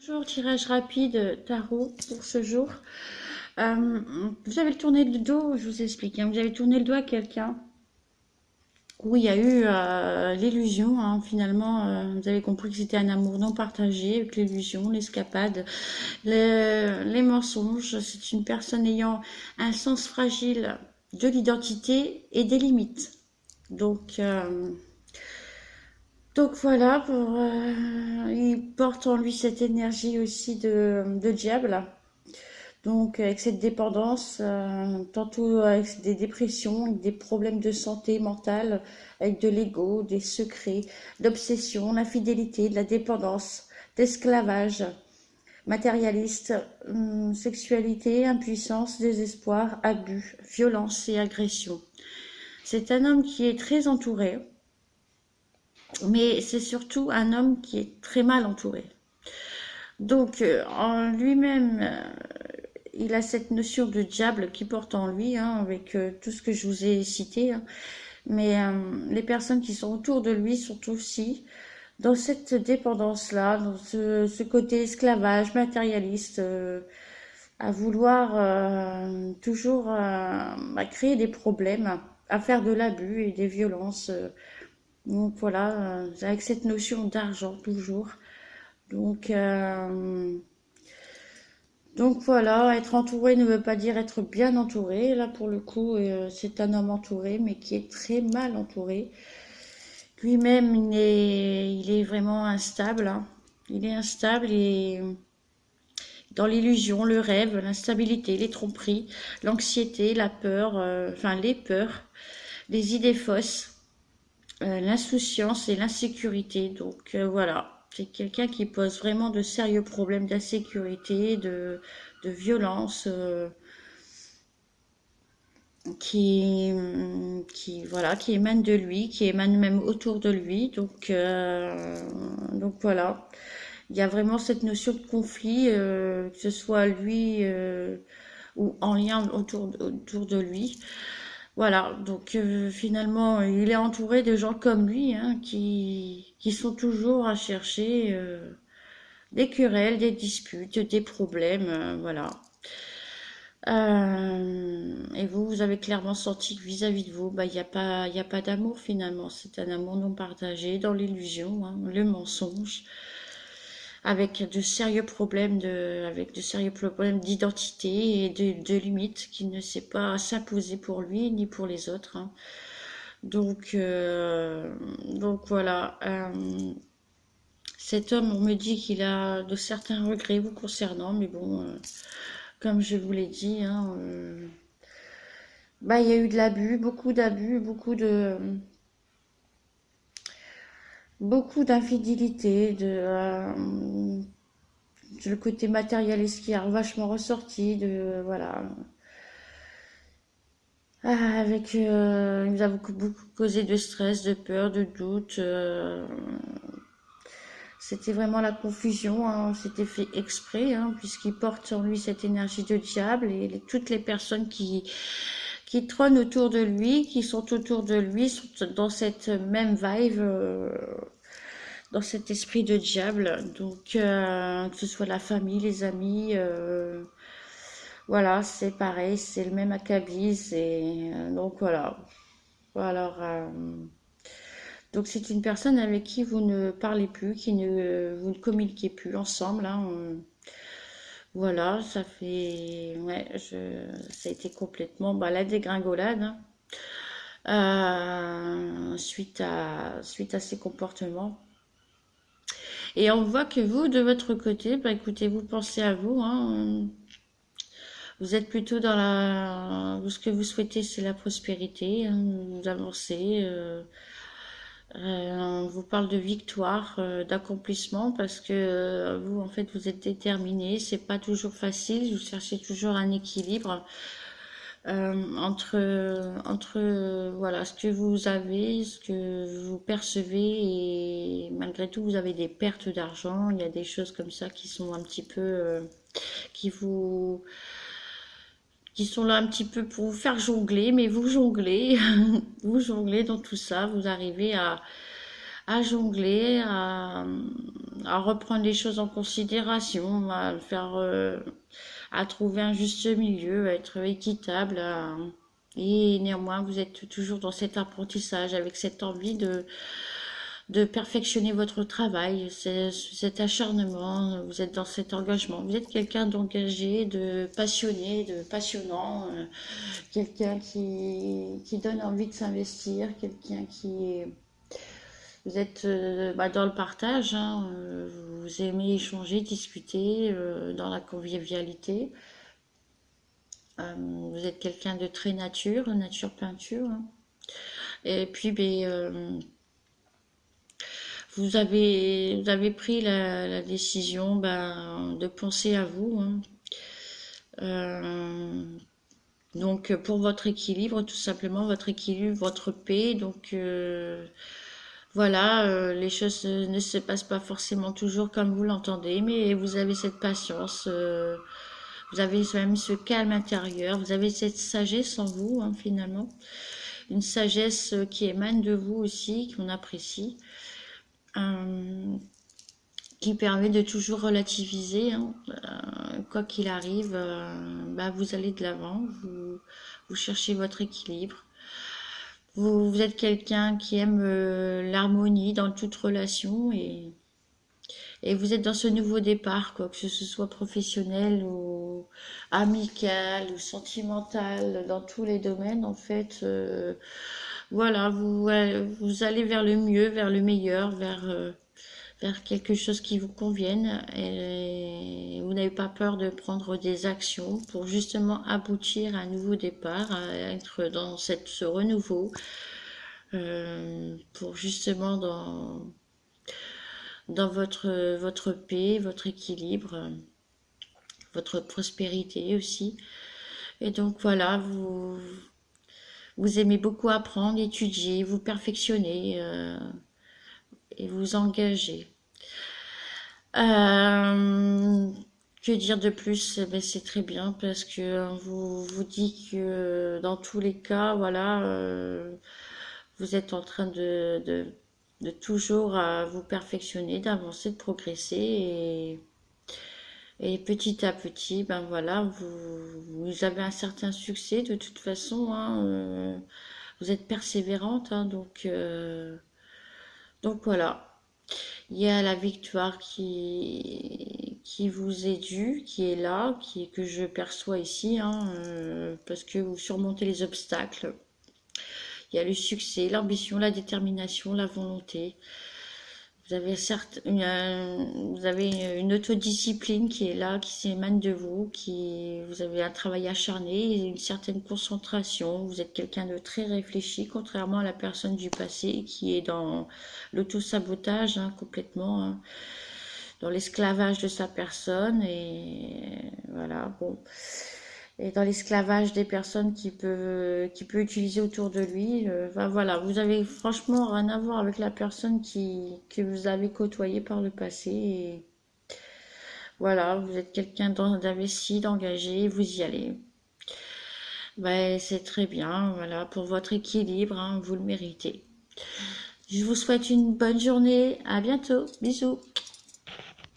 Bonjour, tirage rapide tarot pour ce jour. Vous avez tourné le dos, je vous explique, hein, vous avez tourné le dos à quelqu'un où il y a eu l'illusion, hein, finalement, vous avez compris que c'était un amour non partagé, avec l'illusion, l'escapade, les mensonges. C'est une personne ayant un sens fragile de l'identité et des limites. Donc, euh, donc voilà, il porte en lui cette énergie aussi de diable. Donc avec cette dépendance, tantôt avec des dépressions, avec des problèmes de santé mentale, avec de l'ego, des secrets, l'obsession, l'infidélité, de la dépendance, d'esclavage, matérialiste, sexualité, impuissance, désespoir, abus, violence et agression. C'est un homme qui est très entouré, mais c'est surtout un homme qui est très mal entouré. Donc en lui-même, il a cette notion de diable qui porte en lui, hein, avec tout ce que je vous ai cité, hein. Mais les personnes qui sont autour de lui sont aussi dans cette dépendance-là, dans ce côté esclavage matérialiste, à vouloir toujours créer des problèmes, à faire de l'abus et des violences. Donc voilà, avec cette notion d'argent toujours. Donc, euh, donc voilà, être entouré ne veut pas dire être bien entouré. Là, pour le coup, c'est un homme entouré, mais qui est très mal entouré. Lui-même, il est vraiment instable, hein. Il est instable et dans l'illusion, le rêve, l'instabilité, les tromperies, l'anxiété, la peur, enfin les peurs, les idées fausses, l'insouciance et l'insécurité. Donc voilà, c'est quelqu'un qui pose vraiment de sérieux problèmes d'insécurité, de violence, voilà, qui émane de lui, qui émane même autour de lui. Donc voilà, il y a vraiment cette notion de conflit, que ce soit lui ou en lien autour de lui. Voilà, donc finalement, il est entouré de gens comme lui, hein, qui sont toujours à chercher des querelles, des disputes, des problèmes, voilà. Et vous, vous avez clairement senti que vis-à-vis de vous, bah, il y a pas d'amour finalement. C'est un amour non partagé, dans l'illusion, hein, le mensonge, avec de sérieux problèmes d'identité et de limites qui ne sait pas s'imposer pour lui ni pour les autres, hein. Donc, euh, donc voilà. Cet homme, on me dit qu'il a de certains regrets vous concernant, mais bon, comme je vous l'ai dit, hein, bah, il y a eu de l'abus, beaucoup d'infidélité, le côté matérialiste qui a vachement ressorti, voilà. Avec, il nous a beaucoup causé de stress, de peur, de doute. C'était vraiment la confusion, hein, c'était fait exprès, hein, puisqu'il porte en lui cette énergie de diable et toutes les personnes qui trônent autour de lui, qui sont autour de lui, sont dans cette même vibe, dans cet esprit de diable. Donc, que ce soit la famille, les amis, voilà, c'est pareil, c'est le même acabit. Donc voilà. Alors, donc c'est une personne avec qui vous ne parlez plus, vous ne communiquez plus ensemble, hein. Voilà, ça a été complètement, bah, la dégringolade, hein, suite à ces comportements. Et on voit que vous, de votre côté, bah, écoutez, vous pensez à vous, hein, vous êtes plutôt ce que vous souhaitez, c'est la prospérité, hein, vous avancez. On vous parle de victoire, d'accomplissement, parce que vous, en fait, vous êtes déterminé. C'est pas toujours facile. Vous cherchez toujours un équilibre voilà, ce que vous avez, ce que vous percevez, et malgré tout, vous avez des pertes d'argent. Il y a des choses comme ça qui sont un petit peu, qui vous, qui sont là un petit peu pour vous faire jongler, mais vous jonglez, vous jonglez dans tout ça. Vous arrivez à jongler, à reprendre les choses en considération, à faire, à trouver un juste milieu, à être équitable. Et néanmoins, vous êtes toujours dans cet apprentissage, avec cette envie de perfectionner votre travail, cet acharnement, vous êtes dans cet engagement. Vous êtes quelqu'un d'engagé, de passionné, de passionnant, quelqu'un qui donne envie de s'investir, quelqu'un qui est... Vous êtes dans le partage, hein, vous aimez échanger, discuter dans la convivialité. Vous êtes quelqu'un de très nature peinture, hein. Et puis, vous avez pris la décision de penser à vous, hein. Euh, donc, pour votre équilibre, tout simplement, votre équilibre, votre paix. Donc, voilà, les choses ne se passent pas forcément toujours comme vous l'entendez, mais vous avez cette patience, vous avez même ce calme intérieur, vous avez cette sagesse en vous, hein, finalement. Une sagesse qui émane de vous aussi, qu'on apprécie. Euh, qui permet de toujours relativiser, hein. Quoi qu'il arrive, vous allez de l'avant, vous cherchez votre équilibre. Vous êtes quelqu'un qui aime l'harmonie dans toute relation et vous êtes dans ce nouveau départ, quoi, que ce soit professionnel ou amical ou sentimental, dans tous les domaines, en fait. Voilà, vous allez vers le mieux, vers le meilleur, vers quelque chose qui vous convienne et vous n'avez pas peur de prendre des actions pour justement aboutir à un nouveau départ, à être dans ce renouveau, pour justement dans votre paix, votre équilibre, votre prospérité aussi. Et donc voilà, vous aimez beaucoup apprendre, étudier, vous perfectionner et vous engager. Euh, que dire de plus? Eh ben, c'est très bien parce que vous dit que dans tous les cas, voilà, vous êtes en train de toujours vous perfectionner, d'avancer, de progresser et petit à petit, ben voilà, vous avez un certain succès de toute façon, hein, vous êtes persévérante, hein, donc voilà. Il y a la victoire qui vous est due, qui est là, que je perçois ici, hein, parce que vous surmontez les obstacles. Il y a le succès, l'ambition, la détermination, la volonté. Vous avez certes vous avez une autodiscipline qui est là, qui s'émane de vous, vous avez un travail acharné, une certaine concentration. Vous êtes quelqu'un de très réfléchi, contrairement à la personne du passé qui est dans l'auto-sabotage, hein, complètement, hein, dans l'esclavage de sa personne et voilà, bon. Et dans l'esclavage des personnes qui peut utiliser autour de lui. Voilà, vous avez franchement rien à voir avec la personne que vous avez côtoyée par le passé. Et voilà, vous êtes quelqu'un d'investi, d'engagé, vous y allez. Ben, c'est très bien, voilà, pour votre équilibre, hein, vous le méritez. Je vous souhaite une bonne journée, à bientôt, bisous.